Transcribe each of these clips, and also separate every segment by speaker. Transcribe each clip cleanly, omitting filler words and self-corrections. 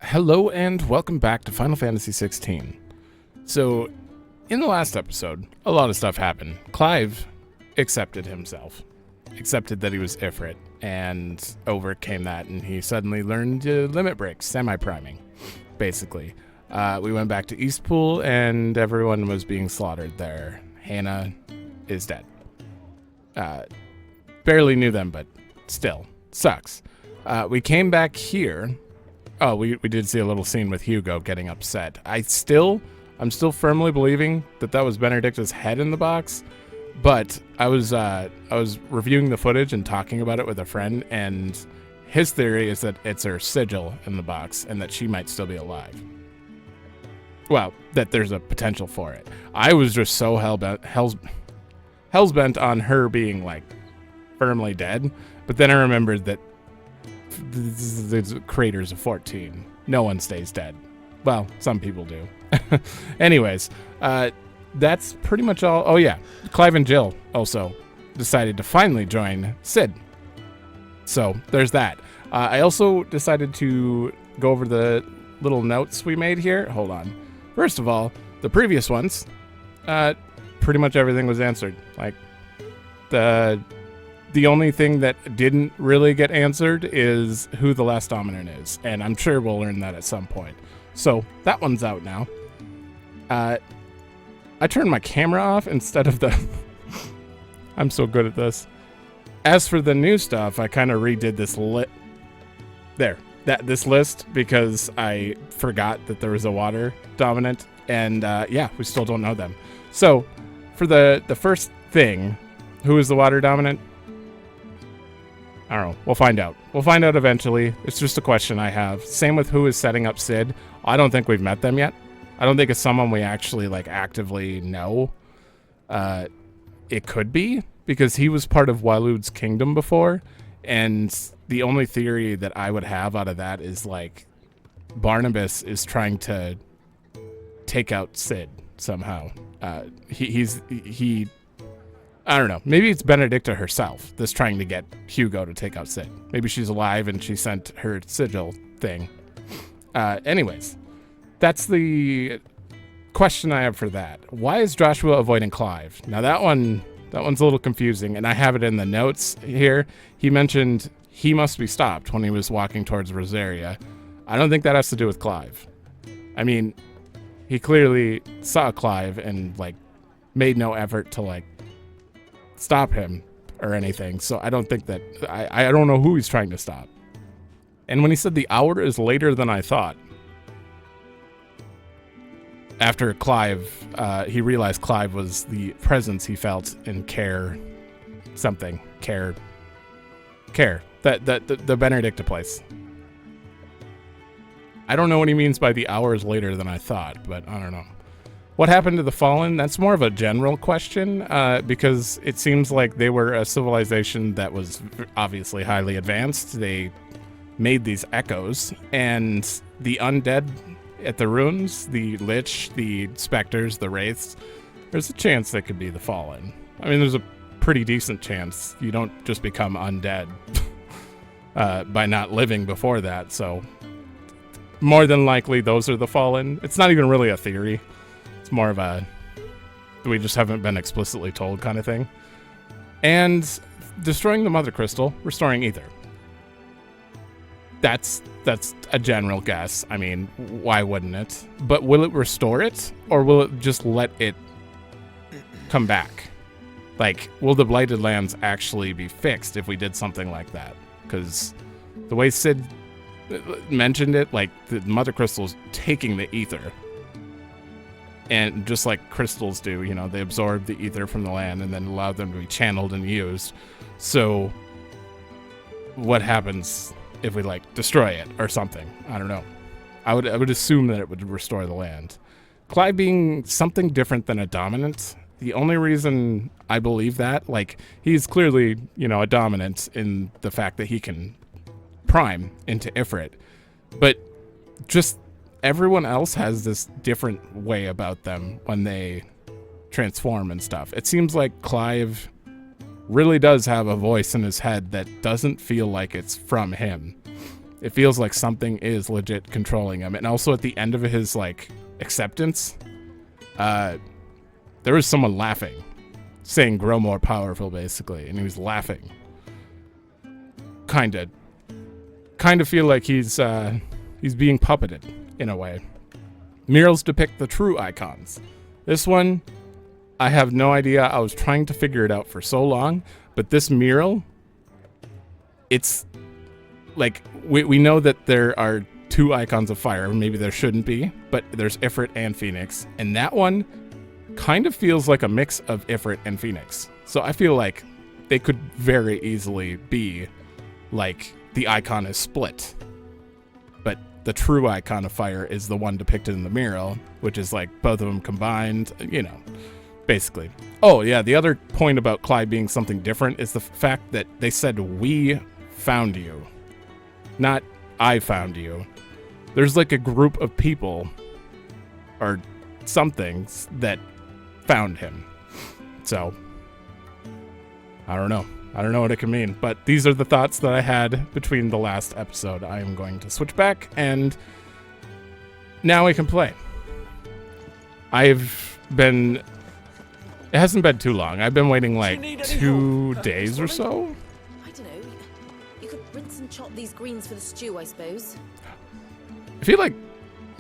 Speaker 1: Hello and welcome back to Final Fantasy XVI. So, in the last episode, a lot of stuff happened. Clive accepted himself, accepted that he was Ifrit, and overcame that, and he suddenly learned to limit break, semi-priming, basically. We went back to Eastpool, and everyone was being slaughtered there. Hannah is dead. Barely knew them, but still, sucks. We came back here. Oh, we did see a little scene with Hugo getting upset. I'm still firmly believing that was Benedicta's head in the box, but I was reviewing the footage and talking about it with a friend, and his theory is that it's her sigil in the box and that she might still be alive. Well, that there's a potential for it. I was just so hell's bent on her being like firmly dead, but then I remembered that the creators of 14. No one stays dead. Well, some people do. Anyways, that's pretty much all. Oh yeah, Clive and Jill also decided to finally join Sid. So there's that. I also decided to go over the little notes we made here. Hold on. First of all, the previous ones, pretty much everything was answered. Like, the only thing that didn't really get answered is who the last dominant is, and I'm sure we'll learn that at some point. So that one's out now. I turned my camera off instead of the... I'm so good at this. As for the new stuff, I kind of redid this this list because I forgot that there was a water dominant, and yeah, we still don't know them. So for the first thing, who is the water dominant? I don't know. We'll find out. We'll find out eventually. It's just a question I have. Same with who is setting up Sid. I don't think we've met them yet. I don't think it's someone we actually like actively know. It could be because he was part of Waloed's kingdom before, and the only theory that I would have out of that is like Barnabas is trying to take out Sid somehow. He I don't know. Maybe it's Benedicta herself that's trying to get Hugo to take out Sid. Maybe she's alive and she sent her sigil thing. Anyways, that's the question I have for that. Why is Joshua avoiding Clive? Now that one's a little confusing, and I have it in the notes here. He mentioned he must be stopped when he was walking towards Rosaria. I don't think that has to do with Clive. I mean, he clearly saw Clive and like made no effort to like stop him or anything, so I don't think that I don't know who he's trying to stop. And when he said the hour is later than I thought, after Clive, he realized Clive was the presence he felt in care, the Benedicta place. I don't know what he means by the hour is later than I thought, but I don't know. What happened to the Fallen? That's more of a general question, because it seems like they were a civilization that was obviously highly advanced. They made these echoes, and the undead at the ruins, the Lich, the Spectres, the Wraiths, there's a chance they could be the Fallen. I mean, there's a pretty decent chance. You don't just become undead by not living before that, so more than likely those are the Fallen. It's not even really a theory. More of a we just haven't been explicitly told kind of thing. And destroying the Mother Crystal, restoring Ether. That's a general guess. I mean, why wouldn't it? But will it restore it, or will it just let it come back? Like, will the Blighted Lands actually be fixed if we did something like that? Because the way Sid mentioned it, like, the Mother Crystal's taking the Ether. And just like crystals do, you know, they absorb the ether from the land and then allow them to be channeled and used. So what happens if we like destroy it or something? I don't know. I would assume that it would restore the land. Clive being something different than a dominant, the only reason I believe that, like, he's clearly, you know, a dominant in the fact that he can prime into Ifrit, but just everyone else has this different way about them when they transform and stuff. It seems like Clive really does have a voice in his head that doesn't feel like it's from him. It feels like something is legit controlling him. And also at the end of his, like, acceptance, there was someone laughing, saying grow more powerful, basically, and he was laughing. Kind of feel like he's being puppeted, in a way. Murals depict the true icons. This one, I have no idea. I was trying to figure it out for so long, but this mural, it's like, we know that there are 2 icons of fire. Maybe there shouldn't be, but there's Ifrit and Phoenix, and that one kind of feels like a mix of Ifrit and Phoenix. So I feel like they could very easily be like the icon is split, but the true icon of fire is the one depicted in the mural, which is like both of them combined, you know, basically. Oh yeah, the other point about Clyde being something different is the fact that they said we found you, not I found you. There's like a group of people or somethings that found him. So I don't know what it can mean, but these are the thoughts that I had between the last episode. I am going to switch back, and now I can play. It hasn't been too long. I've been waiting like 2 days or so.
Speaker 2: I don't know. You could rinse and chop these greens for the stew, I suppose.
Speaker 1: I feel like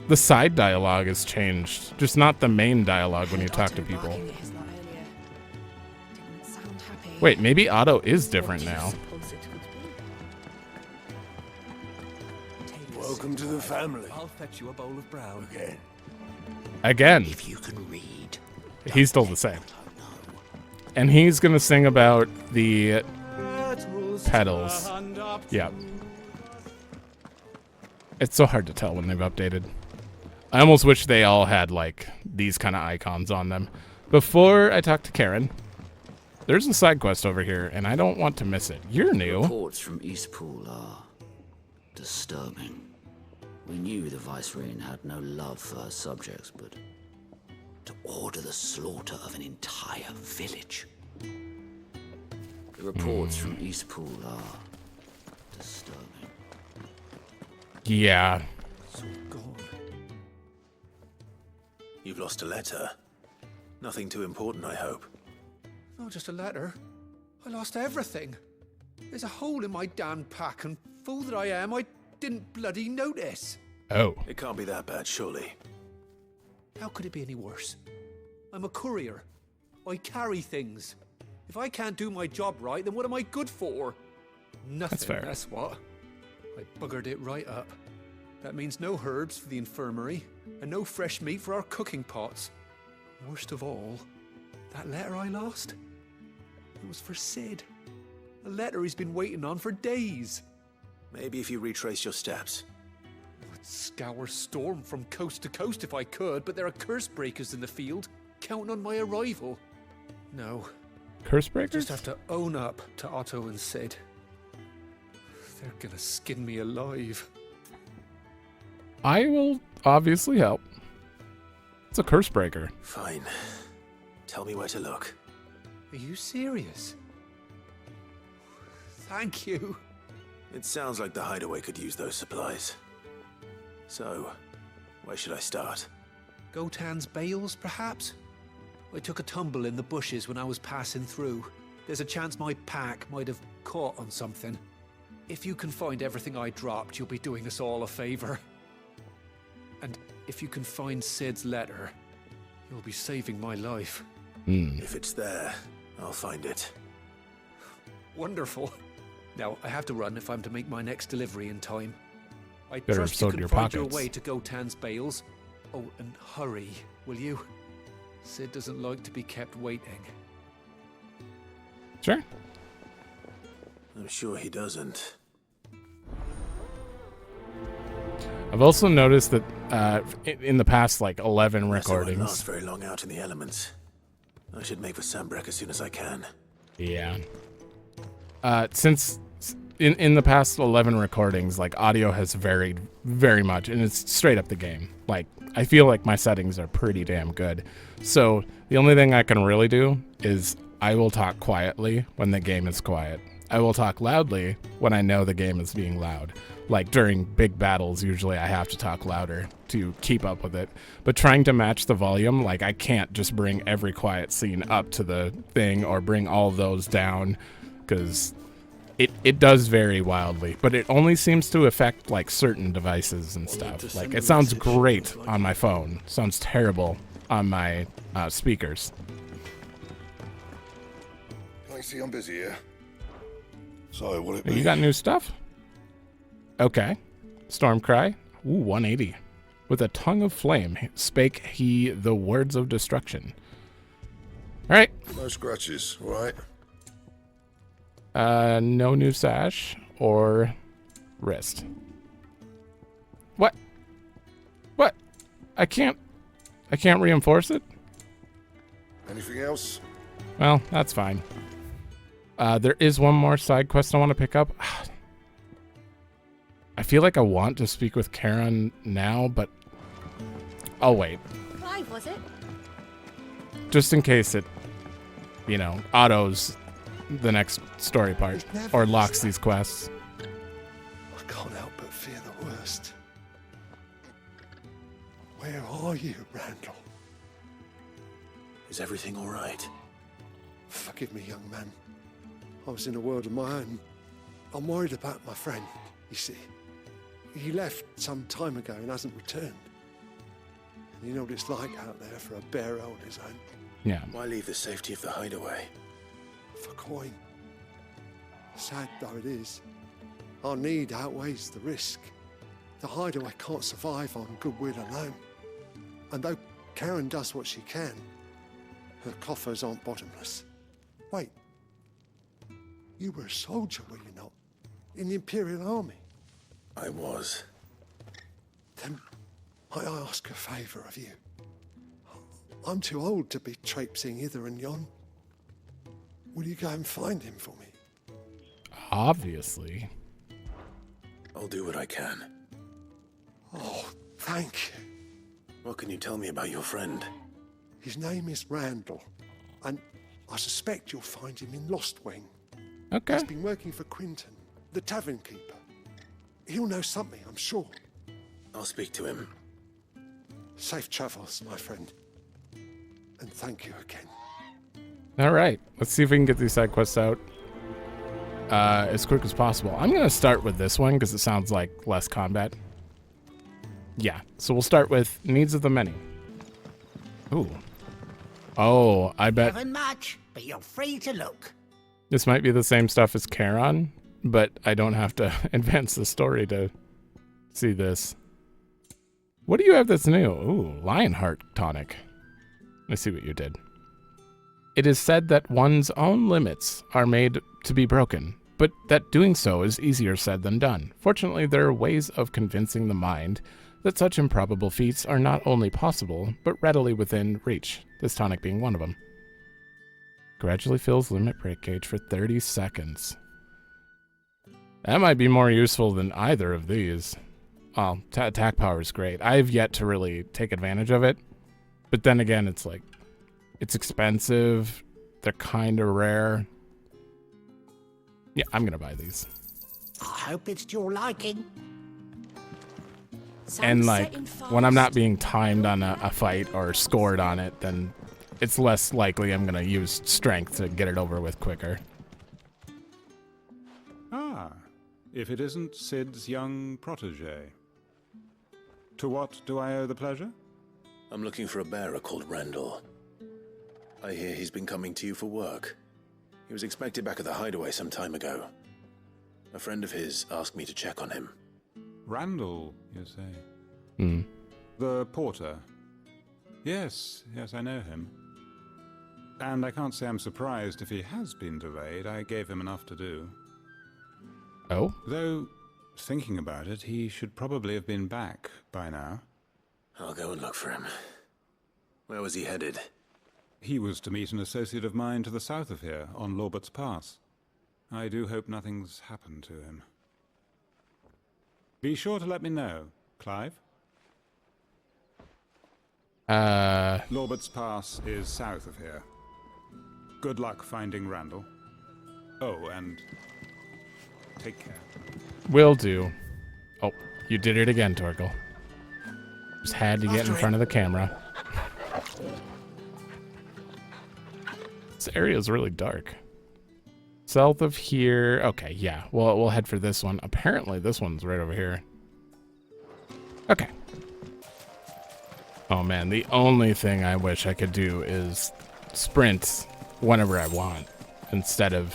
Speaker 1: the side dialogue has changed, just not the main dialogue when you talk to people. Wait, maybe Otto is different now.
Speaker 3: Welcome to the family. I'll fetch you a bowl of brown.
Speaker 1: Again.
Speaker 3: If you can read.
Speaker 1: He's still the same. And he's going to sing about the petals. Yeah. It's so hard to tell when they've updated. I almost wish they all had, like, these kind of icons on them. Before I talk to Karen, there's a side quest over here, and I don't want to miss it. You're new.
Speaker 4: Reports from Eastpool are disturbing. We knew the Vicereine had no love for her subjects, but to order the slaughter of an entire village. The reports from Eastpool are disturbing.
Speaker 1: Yeah.
Speaker 3: So gone. You've lost a letter. Nothing too important, I hope.
Speaker 5: Not just a letter. I lost everything. There's a hole in my damn pack, and fool that I am, I didn't bloody notice.
Speaker 1: Oh.
Speaker 3: It can't be that bad, surely.
Speaker 5: How could it be any worse? I'm a courier. I carry things. If I can't do my job right, then what am I good for? Nothing,
Speaker 1: That's fair.
Speaker 5: That's what. I buggered it right up. That means no herbs for the infirmary, and no fresh meat for our cooking pots. Worst of all, that letter I lost, it was for Sid. A letter he's been waiting on for days.
Speaker 3: Maybe if you retrace your steps.
Speaker 5: I'd scour Storm from coast to coast if I could, but there are curse breakers in the field, counting on my arrival. No.
Speaker 1: Curse
Speaker 5: I
Speaker 1: breakers?
Speaker 5: just have to own up to Otto and Sid. They're gonna skin me alive.
Speaker 1: I will obviously help. It's a curse breaker.
Speaker 3: Fine. Tell me where to look.
Speaker 5: Are you serious? Thank you.
Speaker 3: It sounds like the hideaway could use those supplies. So, where should I start?
Speaker 5: Gotan's bales, perhaps? I took a tumble in the bushes when I was passing through. There's a chance my pack might have caught on something. If you can find everything I dropped, you'll be doing us all a favor. And if you can find Sid's letter, you'll be saving my life.
Speaker 3: If it's there, I'll find it.
Speaker 5: Wonderful. Now, I have to run if I'm to make my next delivery in time. I
Speaker 1: Better
Speaker 5: trust you
Speaker 1: sort
Speaker 5: can
Speaker 1: your
Speaker 5: find your
Speaker 1: pockets.
Speaker 5: way to Gotan's bales. Oh, and hurry, will you? Sid doesn't like to be kept waiting.
Speaker 1: Sure.
Speaker 3: I'm sure he doesn't.
Speaker 1: I've also noticed that in the past, like, 11
Speaker 3: So I
Speaker 1: recordings.
Speaker 3: last very long out in the elements. I should make for Sambrek as soon as I can.
Speaker 1: Yeah. Since in the past 11 recordings, like, audio has varied very much, and it's straight up the game. Like, I feel like my settings are pretty damn good. So the only thing I can really do is I will talk quietly when the game is quiet. I will talk loudly when I know the game is being loud. Like during big battles, usually I have to talk louder to keep up with it. But trying to match the volume, like I can't just bring every quiet scene up to the thing or bring all those down, because it does vary wildly. But it only seems to affect like certain devices and stuff. Like it sounds great on my phone. Sounds terrible on my speakers.
Speaker 6: I see I'm busy here. So, will it be?
Speaker 1: You got new stuff? Okay. Stormcry. Ooh, 180. With a tongue of flame spake he the words of destruction. All right.
Speaker 6: No scratches, right?
Speaker 1: No new sash or wrist. What? What? I can't reinforce it?
Speaker 6: Anything else?
Speaker 1: Well, that's fine. There is one more side quest I want to pick up. I feel like I want to speak with Karen now, but I'll wait.
Speaker 2: Clive, was it?
Speaker 1: Just in case it, autos the next story part or locks these quests.
Speaker 6: I can't help but fear the worst. Where are you, Randall?
Speaker 3: Is everything all right?
Speaker 6: Forgive me, young man. I was in a world of my own. I'm worried about my friend, you see. He left some time ago and hasn't returned. And you know what it's like out there for a bearer on his own.
Speaker 1: Yeah.
Speaker 3: Why leave the safety of the hideaway?
Speaker 6: For coin. Sad though it is, our need outweighs the risk. The hideaway can't survive on goodwill alone. And though Karen does what she can, her coffers aren't bottomless. Wait. You were a soldier, were you not? In the Imperial Army?
Speaker 3: I was.
Speaker 6: Then might I ask a favour of you? I'm too old to be traipsing hither and yon. Will you go and find him for me?
Speaker 1: Obviously.
Speaker 3: I'll do what I can.
Speaker 6: Oh, thank you.
Speaker 3: What can you tell me about your friend?
Speaker 6: His name is Randall, and I suspect you'll find him in Lost Wing.
Speaker 1: Okay.
Speaker 6: He's been working for Quinton, the tavern keeper. He'll know something, I'm sure.
Speaker 3: I'll speak to him.
Speaker 6: Safe travels, my friend. And thank you again.
Speaker 1: All right. Let's see if we can get these side quests out as quick as possible. I'm going to start with this one because it sounds like less combat. Yeah. So we'll start with Needs of the Many. Ooh. Oh, I bet
Speaker 7: Haven't much, but you're free to look.
Speaker 1: this might be the same stuff as Charon, but I don't have to advance the story to see this. What do you have that's new? Ooh, Lionheart tonic. Let's see what you did. It is said that one's own limits are made to be broken, but that doing so is easier said than done. Fortunately, there are ways of convincing the mind that such improbable feats are not only possible, but readily within reach, this tonic being one of them. Gradually fills limit break gauge for 30 seconds. That might be more useful than either of these. Well, attack power is great. I've yet to really take advantage of it. But then again, it's like, it's expensive. They're kind of rare. Yeah, I'm going to buy these.
Speaker 7: I hope it's to your liking.
Speaker 1: And like, when I'm not being timed on a fight or scored on it, then it's less likely I'm going to use strength to get it over with quicker.
Speaker 8: Ah, if it isn't Sid's young protege. To what do I owe the pleasure?
Speaker 3: I'm looking for a bearer called Randall. I hear he's been coming to you for work. He was expected back at the hideaway some time ago. A friend of his asked me to check on him.
Speaker 8: Randall, you say?
Speaker 1: Hmm.
Speaker 8: The porter? Yes, I know him. And I can't say I'm surprised if he has been delayed. I gave him enough to do.
Speaker 1: Oh?
Speaker 8: Though, thinking about it, he should probably have been back by now.
Speaker 3: I'll go and look for him. Where was he headed?
Speaker 8: He was to meet an associate of mine to the south of here, on Lorbert's Pass. I do hope nothing's happened to him. Be sure to let me know, Clive. Lorbert's Pass is south of here. Good luck finding Randall. Oh, and take care.
Speaker 1: Will do. Oh, you did it again, Torkel. Just had to get in front of the camera. This area is really dark. South of here. Okay, yeah. Well, we'll head for this one. Apparently, this one's right over here. Okay. Oh, man. The only thing I wish I could do is sprint whenever I want instead of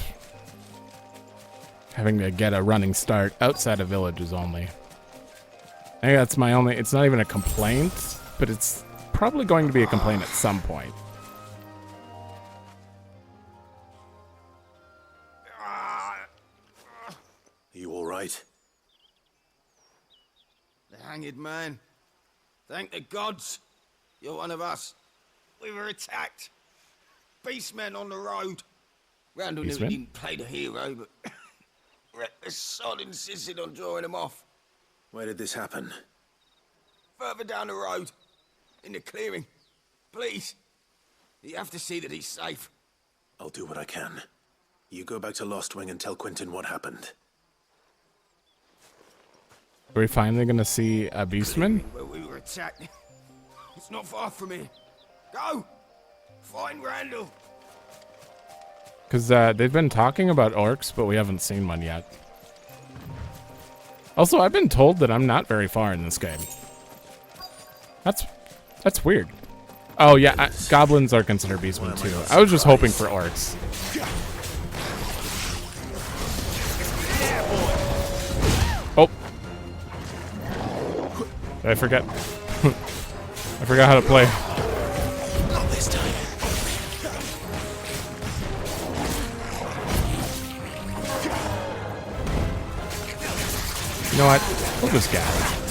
Speaker 1: having to get a running start outside of villages only. I think that's my only... It's not even a complaint, but it's probably going to be a complaint at some point.
Speaker 3: Are you all right?
Speaker 9: The hanged man. Thank the gods. You're one of us. We were attacked. Beastmen on the road. Randall knew he didn't play the hero, but the sod insisted on drawing him off.
Speaker 3: Where did this happen?
Speaker 9: Further down the road. In the clearing. Please. You have to see that he's safe.
Speaker 3: I'll do what I can. You go back to Lost Wing and tell Quentin what happened.
Speaker 1: Are we finally going to see a beastman?
Speaker 9: Where we were attacked. It's not far from here. Go! Find Randall!
Speaker 1: Because they've been talking about orcs, but we haven't seen one yet. Also, I've been told that I'm not very far in this game. That's weird. Oh, yeah, goblins are considered beastmen, too. I was just hoping for orcs. Oh. Did I forget? I forgot how to play.
Speaker 3: Not this time.
Speaker 1: You know what? We'll just gather.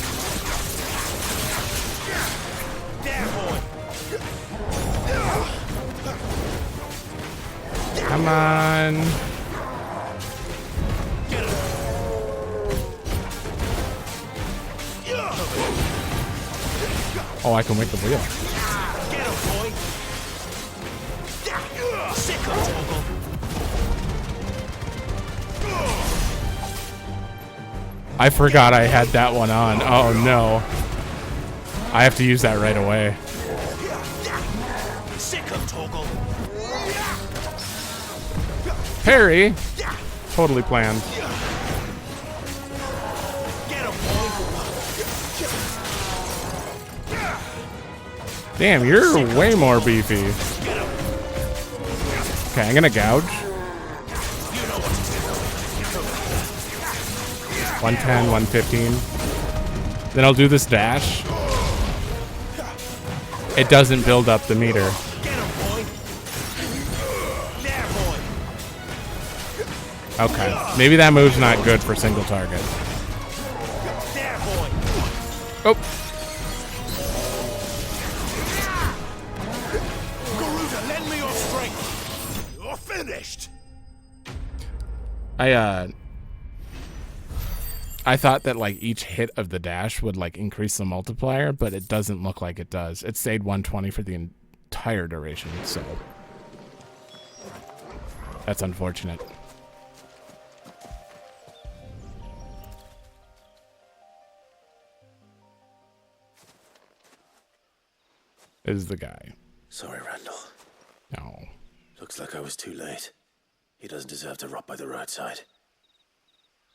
Speaker 1: Come on. Oh, I can wake the wheel.
Speaker 7: Get him, boy. Sick of
Speaker 1: I forgot I had that one on. Oh no. I have to use that right away.
Speaker 7: Sick of Toggle.
Speaker 1: Parry. Totally planned.
Speaker 7: Get him, boy.
Speaker 1: Damn, you're way more beefy. Okay, I'm gonna gouge. 110, 115. Then I'll do this dash. It doesn't build up the meter. Okay, maybe that move's not good for single target. Oh.
Speaker 7: Garuda, lend me your strength. You're finished.
Speaker 1: I thought that like each hit of the dash would like increase the multiplier, but it doesn't look like it does. It stayed 120 for the entire duration, so that's unfortunate. Is the guy.
Speaker 3: Sorry, Randall.
Speaker 1: No.
Speaker 3: Looks like I was too late. He doesn't deserve to rot by the roadside.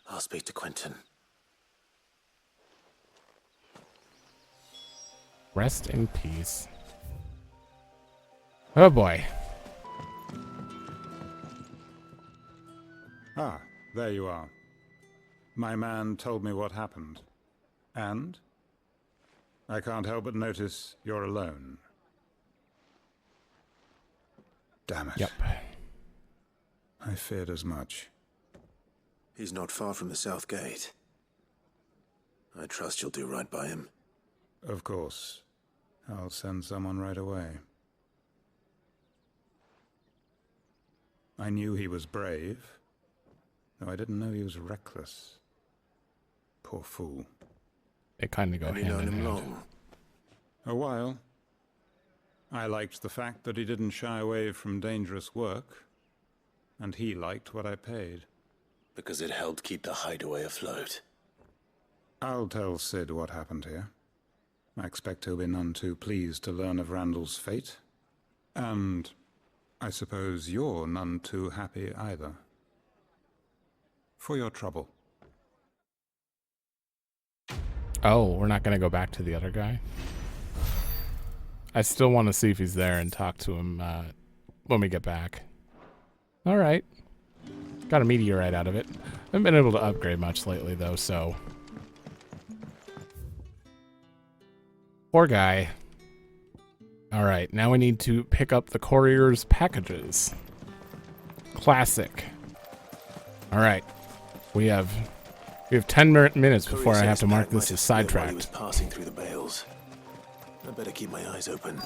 Speaker 3: I'll speak to Quentin.
Speaker 1: Rest in peace. Oh boy.
Speaker 8: Ah, there you are. My man told me what happened. And? I can't help but notice you're alone. Damn it.
Speaker 1: Yep.
Speaker 8: I feared as much.
Speaker 3: He's not far from the south gate. I trust you'll do right by him.
Speaker 8: Of course. I'll send someone right away. I knew he was brave, though I didn't know he was reckless. Poor fool.
Speaker 1: They kind of go
Speaker 3: Have you
Speaker 1: hand
Speaker 3: known
Speaker 1: in
Speaker 3: him
Speaker 1: hand.
Speaker 3: long?
Speaker 8: A while. I liked the fact that he didn't shy away from dangerous work, and he liked what I paid.
Speaker 3: Because it helped keep the hideaway afloat.
Speaker 8: I'll tell Sid what happened here. I expect he'll be none too pleased to learn of Randall's fate. And I suppose you're none too happy either. For your trouble.
Speaker 1: Oh, we're not going to go back to the other guy? I still want to see if he's there and talk to him when we get back. Alright. Got a meteorite out of it. Haven't been able to upgrade much lately, though, so... Poor guy. Alright, now we need to pick up the courier's packages. Classic. Alright. We have 10 minutes before I have to mark this as sidetracked.
Speaker 3: He was passing through the bales. I better keep my eyes open.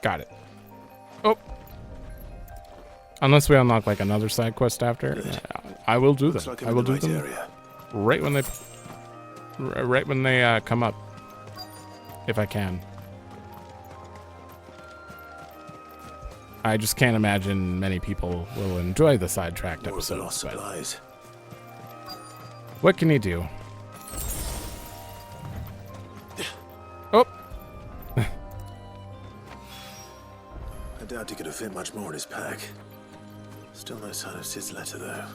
Speaker 1: Got it. Oh. Unless we unlock like another side quest after, I will do them.
Speaker 3: Like
Speaker 1: I will do them right when they come up, if I can. I just can't imagine many people will enjoy the sidetracked episodes. But what can you do? Oh.
Speaker 3: I doubt he could have fit much more in his pack. Still no sign of Sid's letter, though.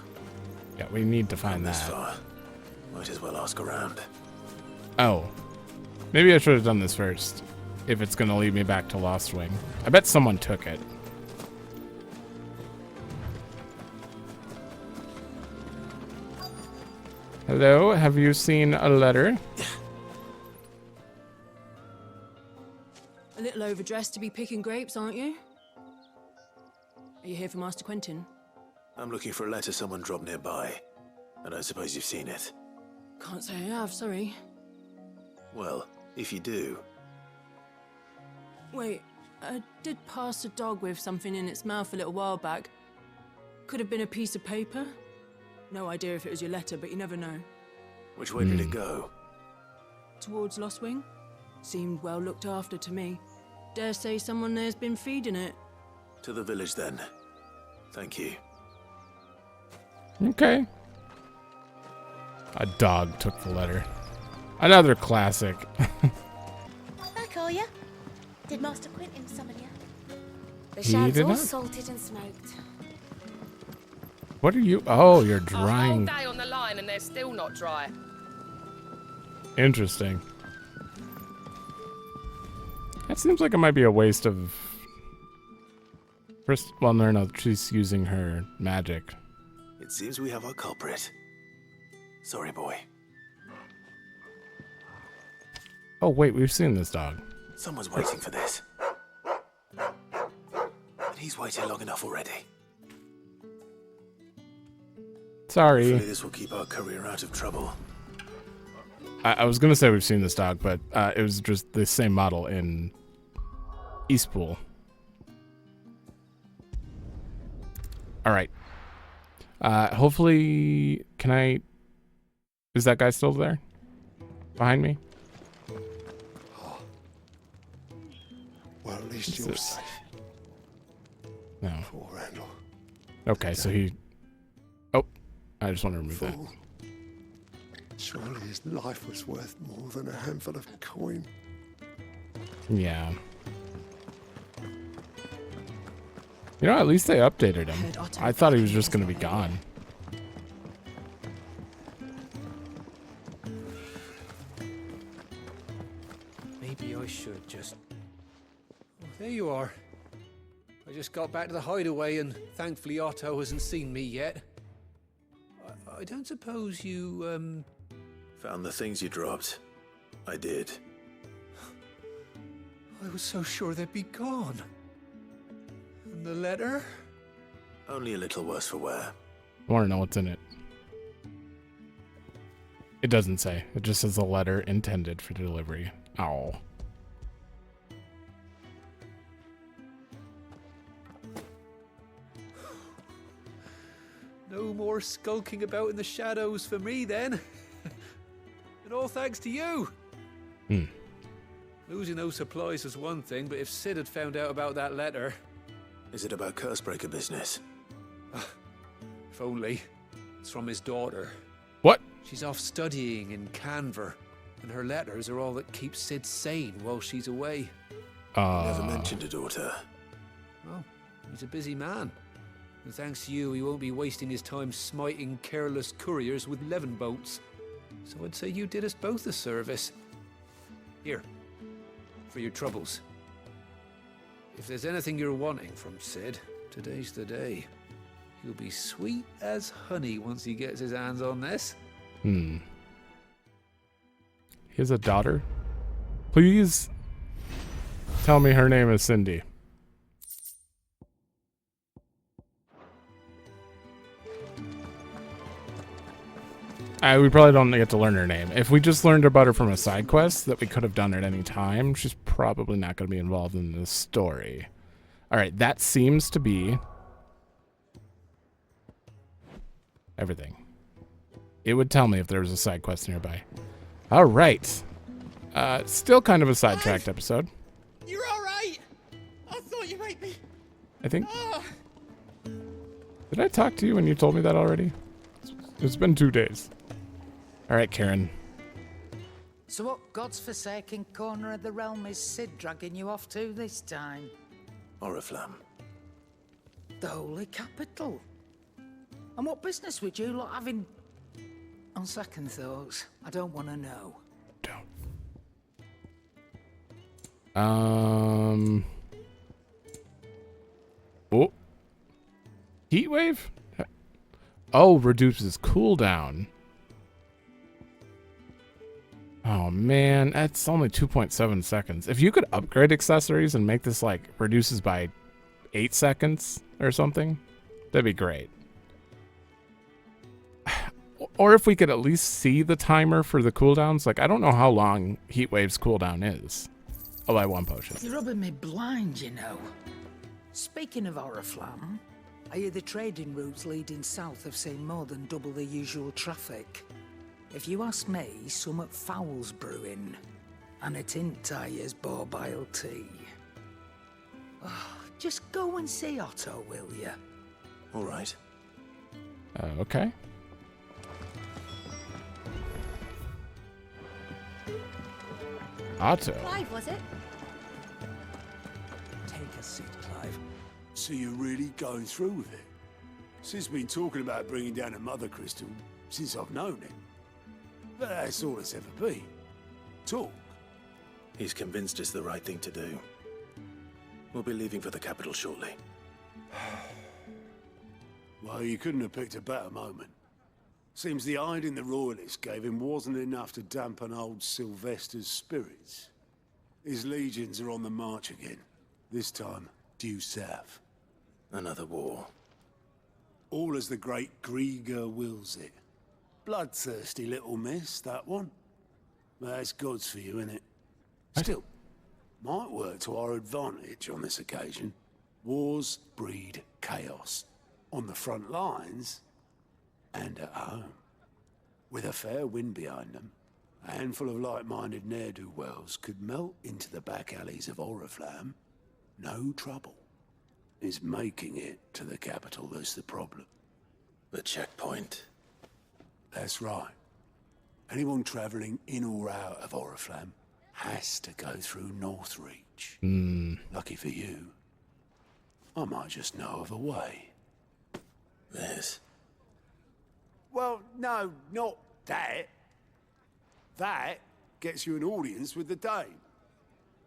Speaker 1: Yeah, we need to find that.
Speaker 3: Far. Might as well ask around.
Speaker 1: Oh. Maybe I should have done this first. If it's going to lead me back to Lost Wing. I bet someone took it. Hello, have you seen a letter?
Speaker 10: A little overdressed to be picking grapes, aren't you? Are you here for Master Quentin?
Speaker 3: I'm looking for a letter someone dropped nearby. I don't suppose you've seen it.
Speaker 10: Can't say I have, sorry.
Speaker 3: Well, if you do...
Speaker 10: Wait, I did pass a dog with something in its mouth a little while back. Could have been a piece of paper. No idea if it was your letter, but you never know.
Speaker 3: Which way did it go?
Speaker 10: Towards Lost Wing. Seemed well looked after to me. Dare say someone there's been feeding it.
Speaker 3: To the village, then. Thank you.
Speaker 1: Okay. A dog took the letter. Another classic.
Speaker 2: Back are ya? Did Master Quentin summon ya? The
Speaker 1: He
Speaker 2: shad's
Speaker 1: did
Speaker 2: all
Speaker 1: not.
Speaker 2: salted and smoked.
Speaker 1: What are you? Oh, you're
Speaker 11: A
Speaker 1: drying.
Speaker 11: whole day on the line and they're still not dry.
Speaker 1: Interesting. That seems like it might be a waste of... First, well, no, she's using her magic.
Speaker 3: It seems we have our culprit. Sorry, boy.
Speaker 1: Oh, wait, we've seen this dog.
Speaker 3: Someone's waiting for this. And he's waited long enough already.
Speaker 1: Sorry.
Speaker 3: Hopefully this will keep our courier out of trouble.
Speaker 1: I was going to say we've seen this dog, but it was just the same model in Eastpool. All right. Hopefully, can I... Is that guy still there? Behind me?
Speaker 6: Well, at least you're safe.
Speaker 1: No.
Speaker 6: Poor Randall.
Speaker 1: Okay, so he... Oh, I just want to remove that.
Speaker 6: Fool. Surely his life was worth more than a handful of coin.
Speaker 1: Yeah. You know, at least they updated him. I thought he was just going to be gone.
Speaker 5: Maybe I should just... Oh, there you are. I just got back to the hideaway and thankfully Otto hasn't seen me yet. I don't suppose you,
Speaker 3: Found the things you dropped. I did.
Speaker 5: I was so sure they'd be gone. And the letter?
Speaker 3: Only a little worse for wear.
Speaker 1: I want to know what's in it. It doesn't say. It just says a letter intended for delivery. Ow.
Speaker 5: No more skulking about in the shadows for me then. And all thanks to you. Losing those supplies is one thing, but if Sid had found out about that letter...
Speaker 3: Is it about Cursebreaker business?
Speaker 5: If only. It's from his daughter.
Speaker 1: What?
Speaker 5: She's off studying in Canver, and her letters are all that keeps Sid sane while she's away.
Speaker 3: Never mentioned a daughter.
Speaker 5: Well, he's a busy man. And thanks to you, he won't be wasting his time smiting careless couriers with levin bolts. So I'd say you did us both a service. Here, for your troubles. If there's anything you're wanting from Sid, today's the day. He'll be sweet as honey once he gets his hands on this.
Speaker 1: He has a daughter? Please tell me her name is Cindy. We probably don't get to learn her name. If we just learned about her from a side quest that we could have done at any time, she's probably not going to be involved in this story. All right, that seems to be everything. It would tell me if there was a side quest nearby. All right. Still kind of a sidetracked episode.
Speaker 7: You're all right. I thought you might be.
Speaker 1: I think. Did I talk to you when you told me that already? It's been 2 days. All right, Karen.
Speaker 12: So what God's forsaken corner of the realm is Sid dragging you off to this time?
Speaker 3: Oriflamme.
Speaker 12: The Holy Capital. And what business would you lot having? On second thoughts, I don't want to know.
Speaker 1: Oh. Heat wave? Oh, reduces cooldown. Oh man, that's only 2.7 seconds. If you could upgrade accessories and make this like reduces by 8 seconds or something, that'd be great. Or if we could at least see the timer for the cooldowns. Like, I don't know how long Heat Wave's cooldown is. I'll buy 1 potion.
Speaker 12: You're rubbing me blind, you know. Speaking of Oriflamme, I hear the trading routes leading south have seen more than double the usual traffic. If you ask me, summat foul's brewing. And a tint tires borbile tea. Oh, just go and see Otto, will you?
Speaker 3: All right.
Speaker 1: Okay. Otto.
Speaker 2: Clive, was it?
Speaker 5: Take a seat, Clive.
Speaker 7: So you're really going through with it? Sid's been talking about bringing down a mother crystal since I've known him. But that's all it's ever been. Talk.
Speaker 3: He's convinced it's the right thing to do. We'll be leaving for the capital shortly.
Speaker 7: Well, you couldn't have picked a better moment. Seems the hiding the royalists gave him wasn't enough to dampen old Sylvester's spirits. His legions are on the march again. This time, due south.
Speaker 3: Another war.
Speaker 7: All as the great Grieger wills it. Bloodthirsty little miss, that one. That's God's for you, innit? Still, might work to our advantage on this occasion. Wars breed chaos. On the front lines, and at home. With a fair wind behind them, a handful of like-minded ne'er-do-wells could melt into the back alleys of Oriflamme. No trouble. It's making it to the capital that's the problem.
Speaker 3: The checkpoint.
Speaker 7: That's right. Anyone travelling in or out of Oriflamme has to go through Northreach. Lucky for you, I might just know of a way.
Speaker 3: This.
Speaker 7: Well, no, not that. That gets you an audience with the Dame.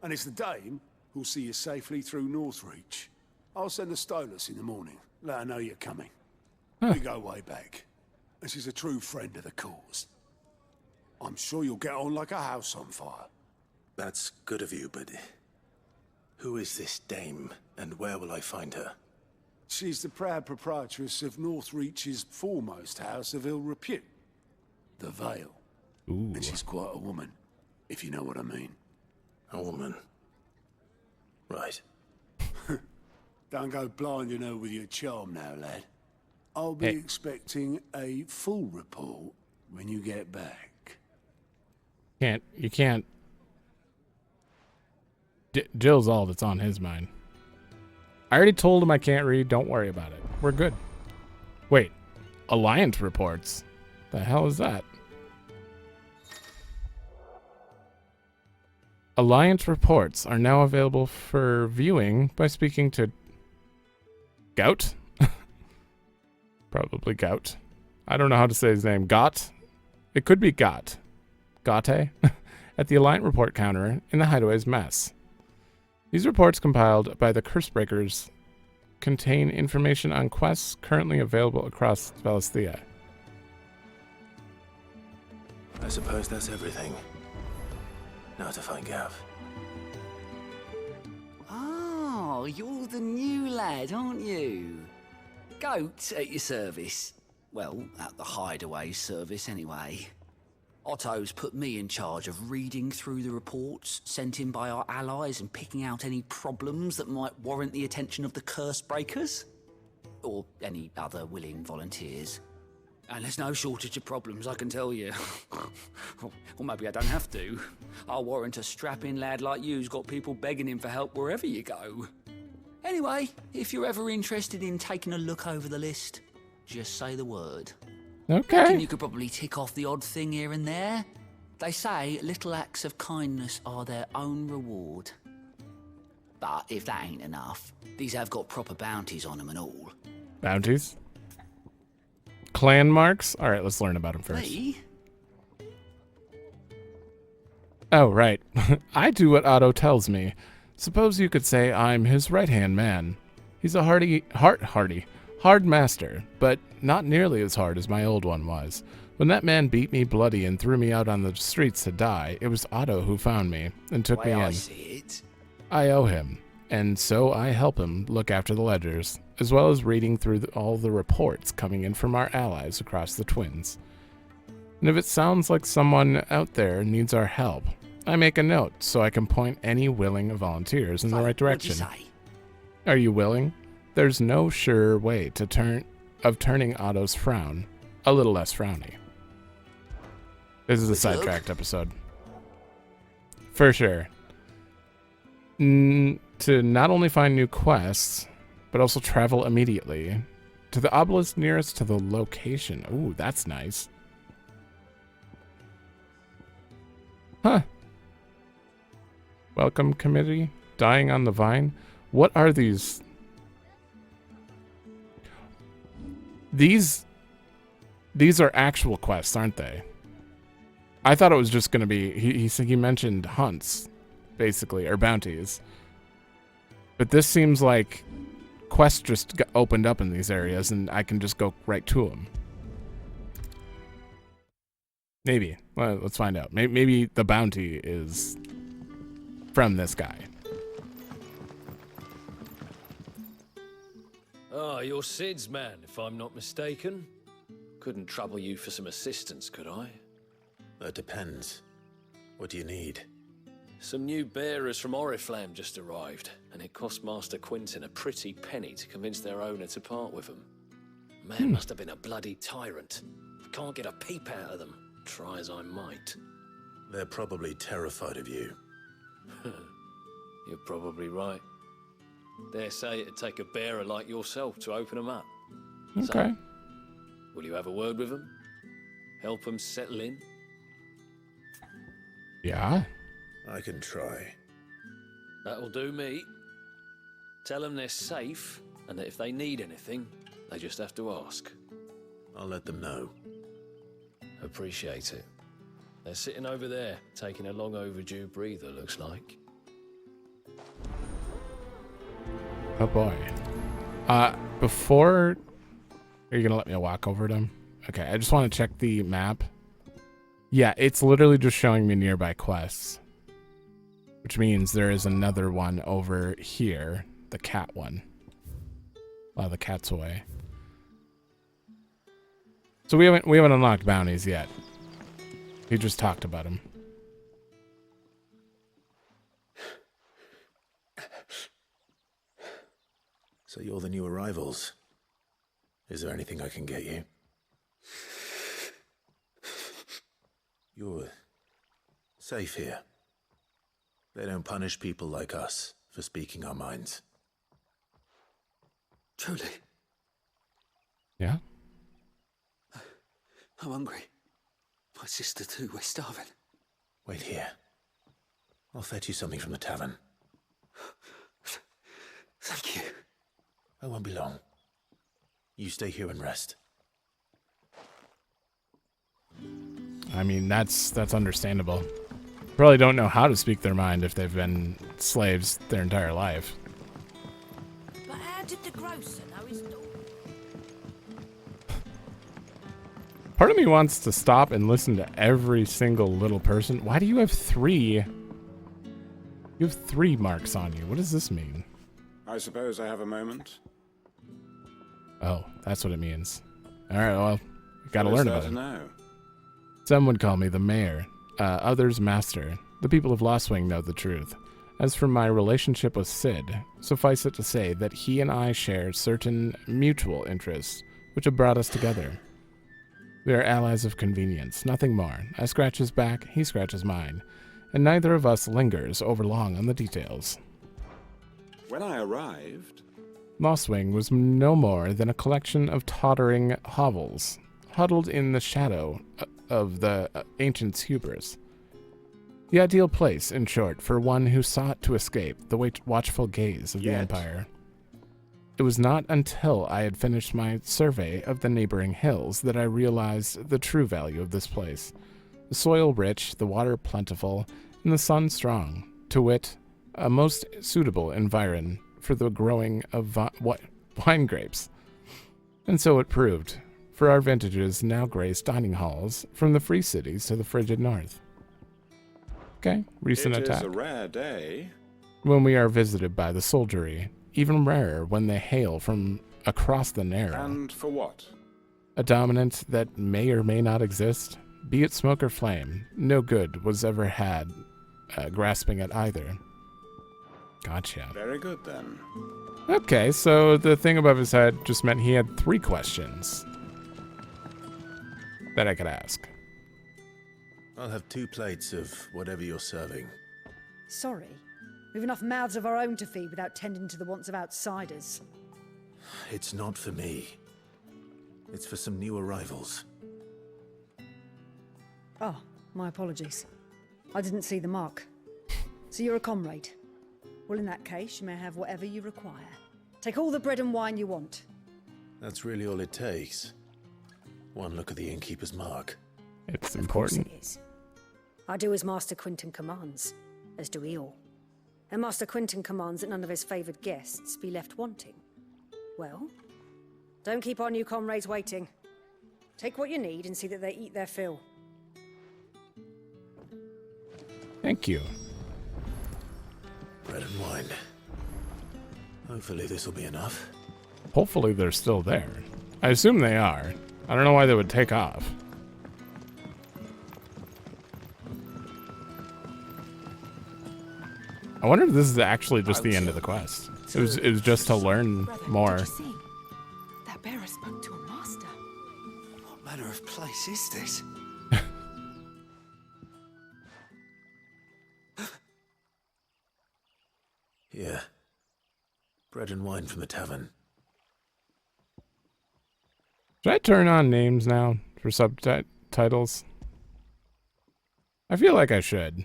Speaker 7: And it's the Dame who'll see you safely through Northreach. I'll send a Stolas in the morning. Let her know you're coming. We go way back. And she's a true friend of the cause. I'm sure you'll get on like a house on fire.
Speaker 3: That's good of you, but who is this Dame, and where will I find her?
Speaker 7: She's the proud proprietress of Northreach's foremost house of ill repute, the Vale.
Speaker 1: Ooh.
Speaker 7: And she's quite a woman, if you know what I mean.
Speaker 3: A woman. Right.
Speaker 7: Don't go blinding her with your charm now, lad. I'll be expecting a full report when you get back.
Speaker 1: You can't Jill's all that's on his mind. I already told him I can't read. Don't worry about it. We're good. Wait. Alliance reports. The hell is that? Alliance reports are now available for viewing by speaking to Gout? Probably Gout. I don't know how to say his name. Got? It could be Got. Gate? At the Alliance report counter in the Hideaway's mess. These reports compiled by the Cursebreakers contain information on quests currently available across Valisthea.
Speaker 3: I suppose that's everything. Now to find Gav.
Speaker 4: Oh, you're the new lad, aren't you? Goat at your service. Well, at the Hideaway service anyway. Otto's put me in charge of reading through the reports sent in by our allies and picking out any problems that might warrant the attention of the Cursebreakers. Or any other willing volunteers. And there's no shortage of problems, I can tell you. Or maybe I don't have to. I'll warrant a strapping lad like you's got people begging him for help wherever you go. Anyway, if you're ever interested in taking a look over the list, just say the word.
Speaker 1: Okay.
Speaker 4: You could probably tick off the odd thing here and there. They say little acts of kindness are their own reward. But if that ain't enough, these have got proper bounties on them and all.
Speaker 1: Bounties? Clan marks? Alright, let's learn about them first.
Speaker 4: Me?
Speaker 1: Oh, right. I do what Otto tells me. Suppose you could say I'm his right-hand man. He's a hard master, but not nearly as hard as my old one was. When that man beat me bloody and threw me out on the streets to die, it was Otto who found me and took me in.
Speaker 4: I see it.
Speaker 1: I owe him, and so I help him look after the ledgers, as well as reading through all the reports coming in from our allies across the Twins. And if it sounds like someone out there needs our help, I make a note so I can point any willing volunteers in the right direction.
Speaker 4: What'd you say?
Speaker 1: Are you willing? There's no sure way to turning Otto's frown a little less frowny. This is a Sidetracked episode. For sure. To not only find new quests, but also travel immediately to the obelisk nearest to the location. Ooh, that's nice. Huh. Welcome committee. Dying on the vine. What are these? These are actual quests, aren't they? I thought it was just going to be... He mentioned hunts, basically, or bounties. But this seems like quests just got opened up in these areas, and I can just go right to them. Maybe. Well, let's find out. Maybe the bounty is from this guy.
Speaker 13: Ah, you're Sid's man, if I'm not mistaken. Couldn't trouble you for some assistance, could I?
Speaker 3: That depends. What do you need?
Speaker 13: Some new bearers from Oriflamme just arrived, and it cost Master Quintin a pretty penny to convince their owner to part with them. Man must have been a bloody tyrant. Can't get a peep out of them, try as I might.
Speaker 3: They're probably terrified of you.
Speaker 13: You're probably right. Dare say it'd take a bearer like yourself to open them up.
Speaker 1: Okay.
Speaker 13: So, will you have a word with them? Help them settle in?
Speaker 1: Yeah.
Speaker 3: I can try.
Speaker 13: That'll do me. Tell them they're safe, and that if they need anything, they just have to ask.
Speaker 3: I'll let them know.
Speaker 13: Appreciate it. They're sitting over there, taking a long overdue breather, looks like.
Speaker 1: Oh boy. Before... Are you gonna let me walk over to him? Okay, I just want to check the map. Yeah, it's literally just showing me nearby quests. Which means there is another one over here. The cat one. Wow, the cat's away. So we haven't unlocked bounties yet. He just talked about them.
Speaker 3: So you're the new arrivals. Is there anything I can get you? You're safe here. They don't punish people like us for speaking our minds.
Speaker 5: Truly.
Speaker 1: Yeah?
Speaker 5: I'm hungry. My sister too, we're starving.
Speaker 3: Wait here. I'll fetch you something from the tavern.
Speaker 5: Thank you.
Speaker 3: I won't be long. You stay here and rest.
Speaker 1: I mean, that's understandable. Probably don't know how to speak their mind if they've been slaves their entire life.
Speaker 12: But how did the grocer know his daughter?
Speaker 1: Part of me wants to stop and listen to every single little person. Why do you have 3? You have 3 marks on you. What does this mean?
Speaker 8: I suppose I have a moment.
Speaker 1: Oh, that's what it means. All right, well, you gotta
Speaker 8: What is
Speaker 1: learn
Speaker 8: there
Speaker 1: about
Speaker 8: to
Speaker 1: it.
Speaker 8: know?
Speaker 1: Some would call me the mayor, others master. The people of Lostwing know the truth. As for my relationship with Sid, suffice it to say that he and I share certain mutual interests, which have brought us together. We are allies of convenience, nothing more. I scratch his back, he scratches mine, and neither of us lingers overlong on the details.
Speaker 8: When I arrived,
Speaker 1: Lostwing was no more than a collection of tottering hovels, huddled in the shadow of the ancient's hubris. The ideal place, in short, for one who sought to escape the watchful gaze of the Empire. It was not until I had finished my survey of the neighboring hills that I realized the true value of this place. The soil rich, the water plentiful, and the sun strong, to wit, a most suitable environ for the growing of wine grapes. And so it proved, for our vintages now grace dining halls from the free cities to the frigid north. Okay, recent attack.
Speaker 8: It is a rare day.
Speaker 1: When we are visited by the soldiery, even rarer when they hail from across the Narrow.
Speaker 8: And for what?
Speaker 1: A dominant that may or may not exist, be it smoke or flame, no good was ever had grasping at either. Gotcha.
Speaker 8: Very good, then.
Speaker 1: Okay, so the thing above his head just meant he had 3 questions that I could ask.
Speaker 3: I'll have 2 plates of whatever you're serving.
Speaker 14: Sorry. We've enough mouths of our own to feed without tending to the wants of outsiders.
Speaker 3: It's not for me. It's for some new arrivals.
Speaker 14: Oh, my apologies. I didn't see the mark. So you're a comrade. Well, in that case, you may have whatever you require. Take all the bread and wine you want.
Speaker 3: That's really all it takes. One look at the innkeeper's mark.
Speaker 1: It's
Speaker 14: Of course it is. I do as Master Quinton commands, as do we all. And Master Quinton commands that none of his favoured guests be left wanting. Well, don't keep our new comrades waiting. Take what you need and see that they eat their fill.
Speaker 1: Thank you.
Speaker 3: Bread and wine. Hopefully this will be enough.
Speaker 1: Hopefully they're still there. I assume they are. I don't know why they would take off. I wonder if this is actually just the end of the quest. It was just to learn more.
Speaker 15: Did you see? That bearer spoke to a master.
Speaker 5: What manner of place is this?
Speaker 3: Here. Bread and wine from the tavern.
Speaker 1: Should I turn on names now for subtitles? I feel like I should.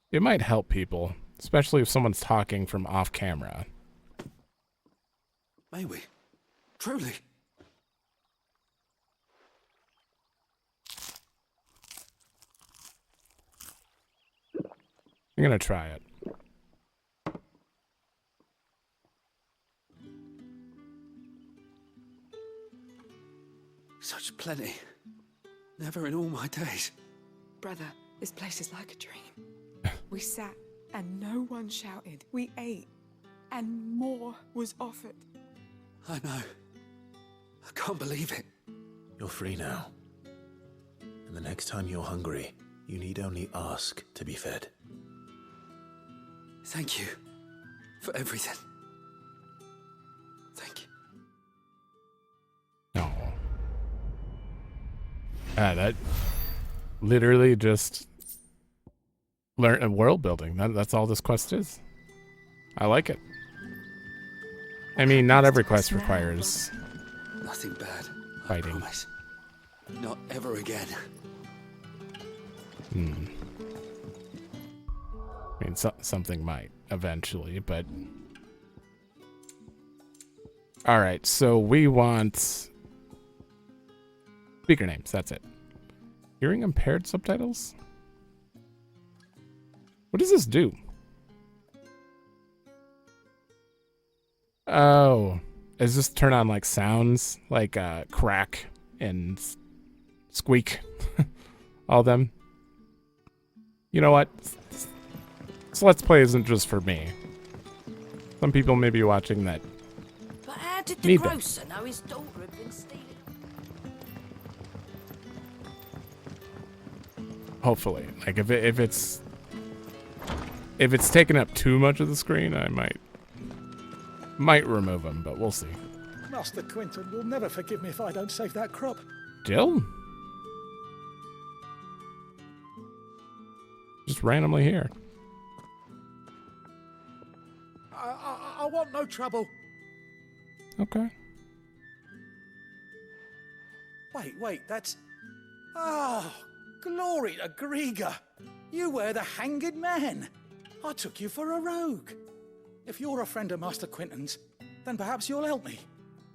Speaker 1: It might help people, especially if someone's talking from off camera.
Speaker 5: May we? Truly?
Speaker 1: I'm gonna try it.
Speaker 5: Such plenty. Never in all my days.
Speaker 15: Brother, this place is like a dream. We sat and no one shouted. We ate and more was offered.
Speaker 5: I know. I can't believe it.
Speaker 3: You're free now. And the next time you're hungry, you need only ask to be fed.
Speaker 5: Thank you for everything. Thank you.
Speaker 1: No. That literally just learn world building. That's all this quest is. I like it. I mean, not every quest requires
Speaker 5: Nothing bad.
Speaker 1: fighting.
Speaker 5: I promise. Not ever again.
Speaker 1: I mean, something might eventually, but... Alright, so we want... speaker names, that's it. Hearing impaired subtitles? What does this do? Oh, is this turn on like sounds? Like crack and squeak? All them? You know what? This Let's Play isn't just for me. Some people may be watching that.
Speaker 12: But how did the
Speaker 1: Need them.
Speaker 12: grocer know his daughter had been stealing?
Speaker 1: Hopefully. Like if it's taking up too much of the screen, I might remove them, but we'll see.
Speaker 16: Master Quinton will never forgive me if I don't save that crop.
Speaker 1: Dill? Just randomly here.
Speaker 16: I want no trouble.
Speaker 1: Okay.
Speaker 16: Wait, that's... Oh, glory to Grieger. You were the hanged man. I took you for a rogue. If you're a friend of Master Quinton's, then perhaps you'll help me.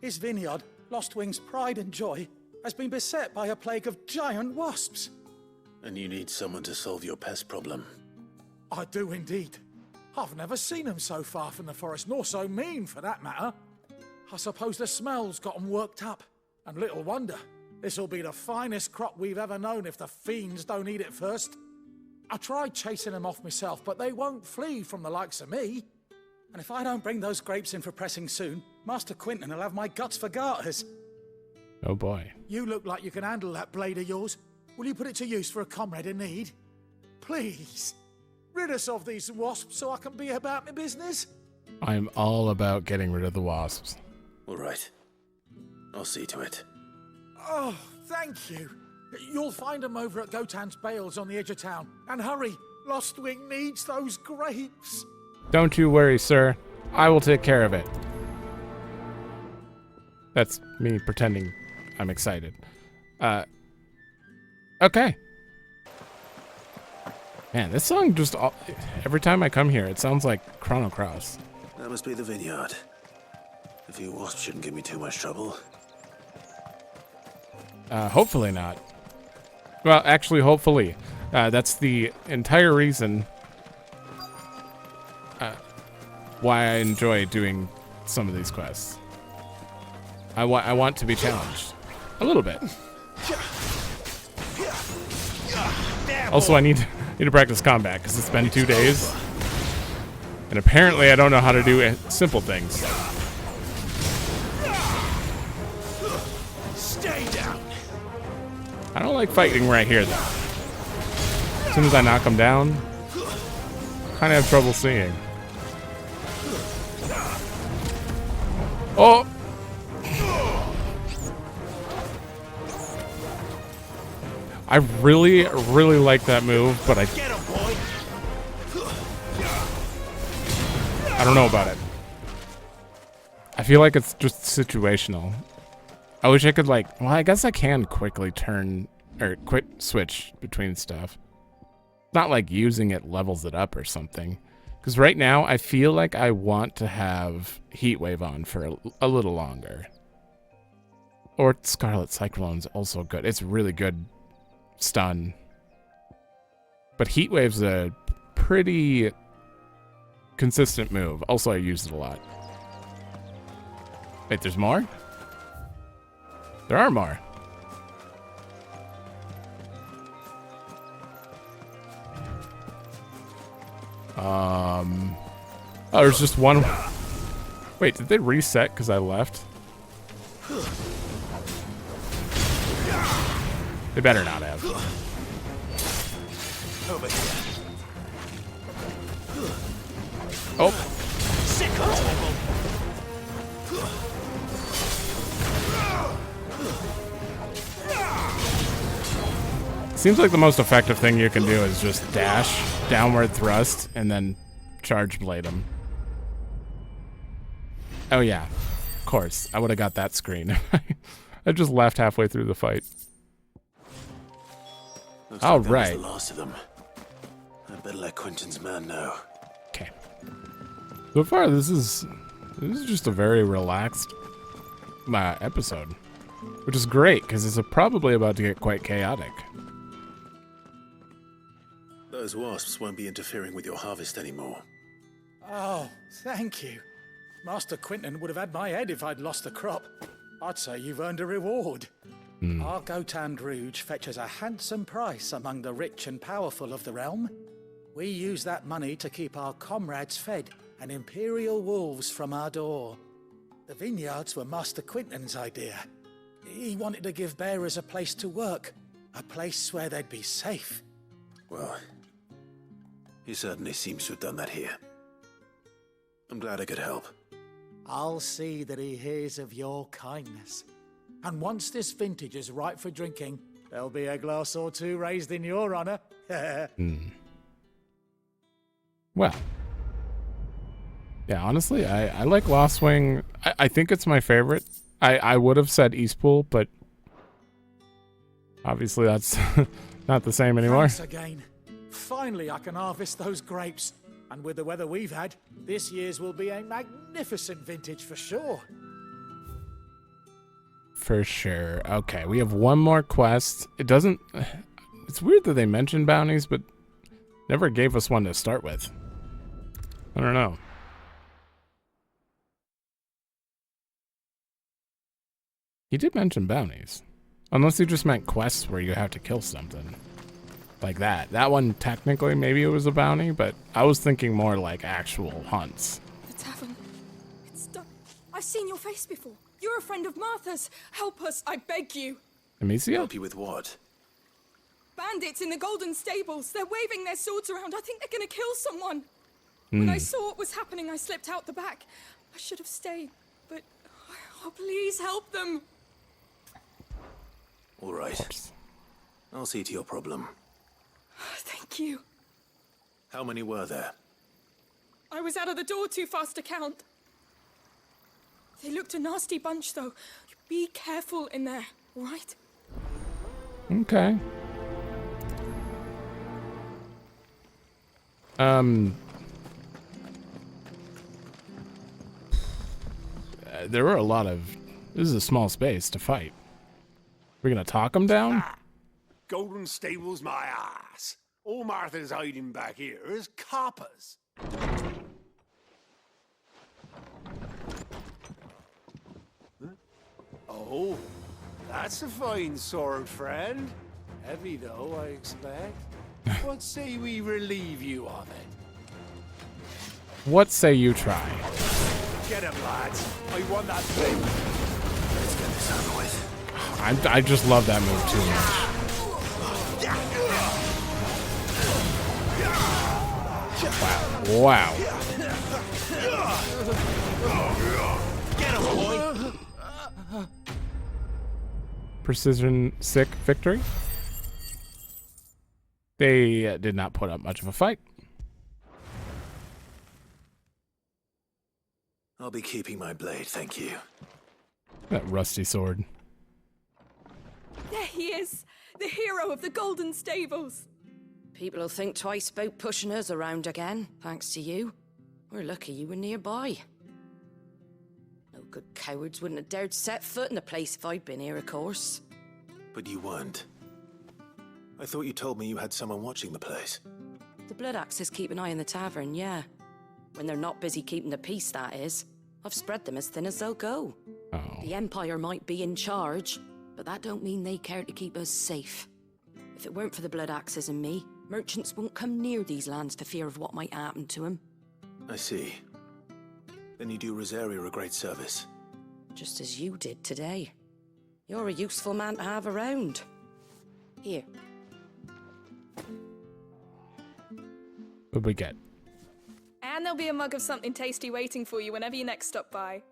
Speaker 16: His vineyard, Lostwing's pride and joy, has been beset by a plague of giant wasps.
Speaker 3: And you need someone to solve your pest problem.
Speaker 16: I do indeed. I've never seen them so far from the forest, nor so mean for that matter. I suppose the smell's got 'em worked up. And little wonder. This'll be the finest crop we've ever known if the fiends don't eat it first. I tried chasing them off myself, but they won't flee from the likes of me. And if I don't bring those grapes in for pressing soon, Master Quinton will have my guts for garters.
Speaker 1: Oh boy.
Speaker 16: You look like you can handle that blade of yours. Will you put it to use for a comrade in need? Please. Rid us of these wasps so I can be about my business.
Speaker 1: I'm all about getting rid of the wasps.
Speaker 3: All right. I'll see to it.
Speaker 16: Oh, thank you. You'll find them over at Gotan's Bales on the edge of town. And hurry, Lostwing needs those grapes.
Speaker 1: Don't you worry, sir. I will take care of it. That's me pretending I'm excited. Okay. Man, this song just... every time I come here, it sounds like Chrono Cross.
Speaker 3: That must be the vineyard. A few wasps shouldn't give me too much trouble.
Speaker 1: Hopefully not. Well, actually, hopefully. That's the entire reason why I enjoy doing some of these quests. I want to be challenged. A little bit. Also, I need to practice combat, because it's been 2 days. And apparently I don't know how to do simple things.
Speaker 7: Stay down.
Speaker 1: I don't like fighting right here, though. As soon as I knock them down, kind of have trouble seeing. Oh! I really, really like that move, but I don't know about it. I feel like it's just situational. I wish I could, like, well, I guess I can quickly turn or quick switch between stuff. Not like using it levels it up or something. Because right now I feel like I want to have Heat Wave on for a little longer. Or Scarlet Cyclone's also good. It's really good stun. But Heat Wave's a pretty consistent move. Also, I use it a lot. Wait, there's more? There are more. Oh, there's just one. Wait, did they reset because I left? They better not have. Oh. Seems like the most effective thing you can do is just dash, downward thrust, and then charge blade him. Oh yeah, of course. I would have got that screen. I just left halfway through the fight.
Speaker 3: Looks
Speaker 1: All
Speaker 3: like that was
Speaker 1: right.
Speaker 3: the last of them. I better let Quentin's man know.
Speaker 1: Okay. So far, this is just a very relaxed episode, which is great because it's probably about to get quite chaotic.
Speaker 3: Those wasps won't be interfering with your harvest anymore.
Speaker 16: Oh, thank you. Master Quentin would have had my head if I'd lost the crop. I'd say you've earned a reward. Our Gotand Rouge fetches a handsome price among the rich and powerful of the realm. We use that money to keep our comrades fed and imperial wolves from our door. The vineyards were Master Quentin's idea. He wanted to give bearers a place to work, a place where they'd be safe.
Speaker 3: Well, he certainly seems to have done that here. I'm glad I could help.
Speaker 16: I'll see that he hears of your kindness. And once this vintage is ripe for drinking, there'll be a glass or two raised in your honor.
Speaker 1: Well. Yeah, honestly, I like Lost Wing. I think it's my favorite. I would have said Eastpool, but obviously that's not the same anymore.
Speaker 16: Thanks again. Finally, I can harvest those grapes. And with the weather we've had, this year's will be a magnificent vintage for sure.
Speaker 1: For sure. Okay, we have one more quest. It's weird that they mentioned bounties, but never gave us one to start with. I don't know. He did mention bounties. Unless he just meant quests where you have to kill something. Like that. That one, technically, maybe it was a bounty, but I was thinking more like actual hunts.
Speaker 15: The tavern. It's done. I've seen your face before. You're a friend of Martha's. Help us, I beg you.
Speaker 1: Amicia?
Speaker 3: Help you with what?
Speaker 15: Bandits in the Golden Stables. They're waving their swords around. I think they're gonna kill someone. When I saw what was happening, I slipped out the back. I should have stayed, but oh, please help them.
Speaker 3: All right. I'll see to your problem.
Speaker 15: Thank you.
Speaker 3: How many were there?
Speaker 15: I was out of the door too fast to count. They looked a nasty bunch, though. Be careful in there, all right?
Speaker 1: Okay. There were a lot of... This is a small space to fight. We're gonna talk them down?
Speaker 7: Golden Stables, my ass. All Martha's hiding back here is coppers. Huh? Oh, that's a fine sword, friend. Heavy, though, I expect. What say we relieve you of it?
Speaker 1: What say you try?
Speaker 7: Get him, lads. I want that thing.
Speaker 3: Let's get this over with.
Speaker 1: I just love that move too much. Wow.
Speaker 7: Get him, boy.
Speaker 1: Precision sick victory. They did not put up much of a fight.
Speaker 3: I'll be keeping my blade, thank you.
Speaker 1: That rusty sword.
Speaker 15: There he is, the hero of the Golden Stables.
Speaker 14: People will think twice about pushing us around again, thanks to you. We're lucky you were nearby. No good cowards wouldn't have dared set foot in the place if I'd been here, of course.
Speaker 3: But you weren't. I thought you told me you had someone watching the place.
Speaker 14: The Blood Axes keep an eye on the tavern, yeah. When they're not busy keeping the peace, that is. I've spread them as thin as they'll go.
Speaker 1: Oh.
Speaker 14: The Empire might be in charge, but that don't mean they care to keep us safe. If it weren't for the Blood Axes and me, merchants won't come near these lands for fear of what might happen to them.
Speaker 3: I see. Then you do Rosaria a great service.
Speaker 14: Just as you did today. You're a useful man to have around. Here.
Speaker 1: What'd we get?
Speaker 15: And there'll be a mug of something tasty waiting for you whenever you next stop by.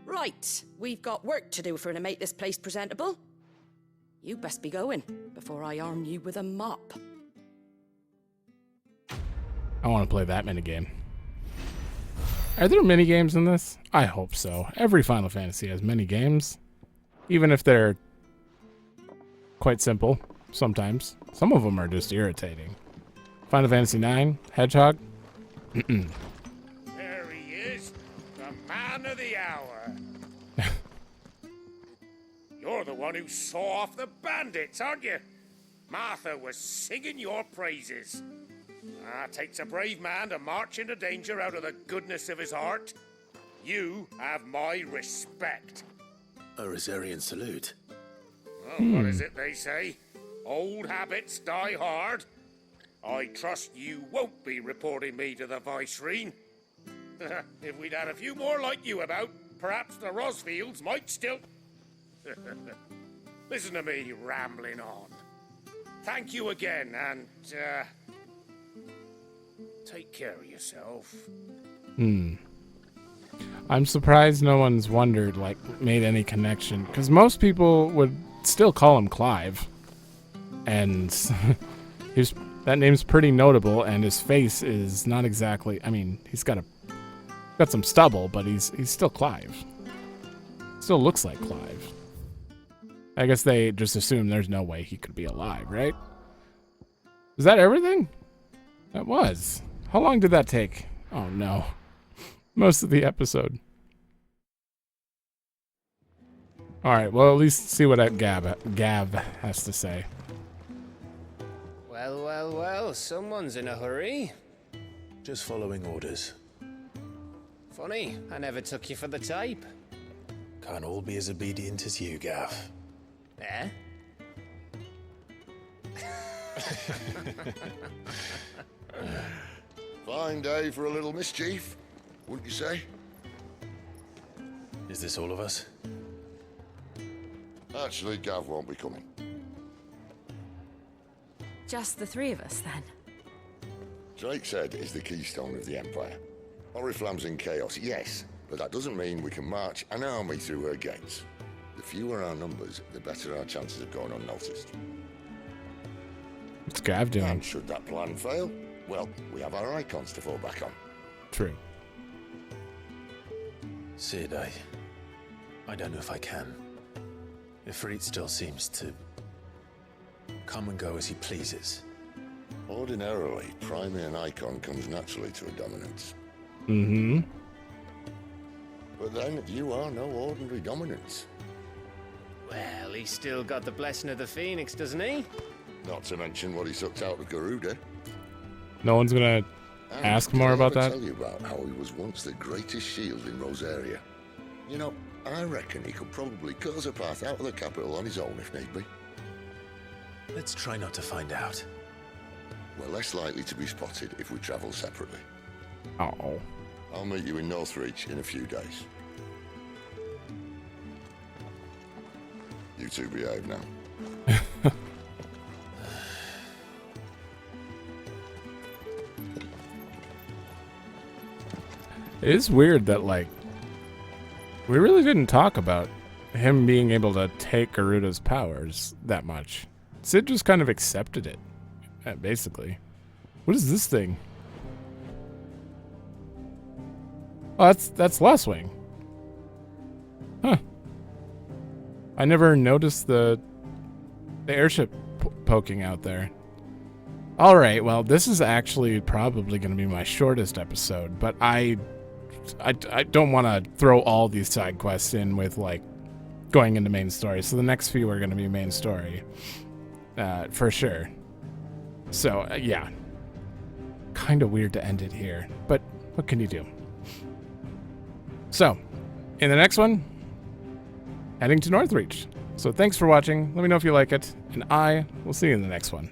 Speaker 14: Right, we've got work to do for to make this place presentable.
Speaker 17: You best be going before I arm you with a mop.
Speaker 1: I want to play that minigame. Are there minigames in this? I hope so. Every Final Fantasy has minigames. Even if they're quite simple, sometimes. Some of them are just irritating. Final Fantasy IX, Hedgehog.
Speaker 18: There he is, the man of the hour. You're the one who saw off the bandits, aren't you? Martha was singing your praises. Takes a brave man to march into danger out of the goodness of his heart. You have my respect.
Speaker 3: A Rosarian salute.
Speaker 18: Well, what is it they say? Old habits die hard. I trust you won't be reporting me to the Viceroy. If we'd had a few more like you about, perhaps the Rosfields might still... Listen to me rambling on. Thank you again, and, take care of yourself.
Speaker 1: I'm surprised no one's wondered, like, made any connection. Because most people would still call him Clive. And that name's pretty notable, and his face is not exactly... I mean, he's got some stubble, but he's still Clive. Still looks like Clive. I guess they just assume there's no way he could be alive, right? Is that everything? That was. How long did that take? Oh no. Most of the episode. Alright, well at least see what that Gav has to say.
Speaker 19: Well, well, well, someone's in a hurry.
Speaker 3: Just following orders.
Speaker 19: Funny, I never took you for the type.
Speaker 3: Can't all be as obedient as you, Gav.
Speaker 19: Eh?
Speaker 20: Fine day for a little mischief, wouldn't you say?
Speaker 3: Is this all of us?
Speaker 20: Actually, Gav won't be coming.
Speaker 21: Just the three of us, then?
Speaker 20: Drake's Head is the keystone of the Empire. Oriflamme's in chaos, yes, but that doesn't mean we can march an army through her gates. The fewer our numbers, the better our chances of going unnoticed.
Speaker 1: What's Gav doing?
Speaker 20: And should that plan fail, well, we have our Eikons to fall back on.
Speaker 1: True.
Speaker 3: Sid, I don't know if I can. Ifrit still seems to come and go as he pleases.
Speaker 20: Ordinarily, priming an Eikon comes naturally to a dominance.
Speaker 1: Mm-hmm.
Speaker 20: But then, you are no ordinary dominance.
Speaker 19: Well, he's still got the blessing of the Phoenix, doesn't he?
Speaker 20: Not to mention what he sucked out of Garuda.
Speaker 1: No one's gonna ask more about that?
Speaker 20: I'll tell you about how he was once the greatest shield in Rosaria. You know, I reckon he could probably cut us a path out of the capital on his own if need be.
Speaker 3: Let's try not to find out.
Speaker 20: We're less likely to be spotted if we travel separately.
Speaker 1: Oh.
Speaker 20: I'll meet you in Northreach in a few days. You two behave now.
Speaker 1: It is weird that, like, we really didn't talk about him being able to take Garuda's powers that much. Sid just kind of accepted it, basically. What is this thing? Oh, that's Lostwing. Huh. I never noticed the airship poking out there. All right, well, this is actually probably going to be my shortest episode, but I don't want to throw all these side quests in with, like, going into main story. So the next few are going to be main story, for sure. So, yeah. Kind of weird to end it here, but what can you do? So, in the next one, heading to Northreach. So thanks for watching. Let me know if you like it, and I will see you in the next one.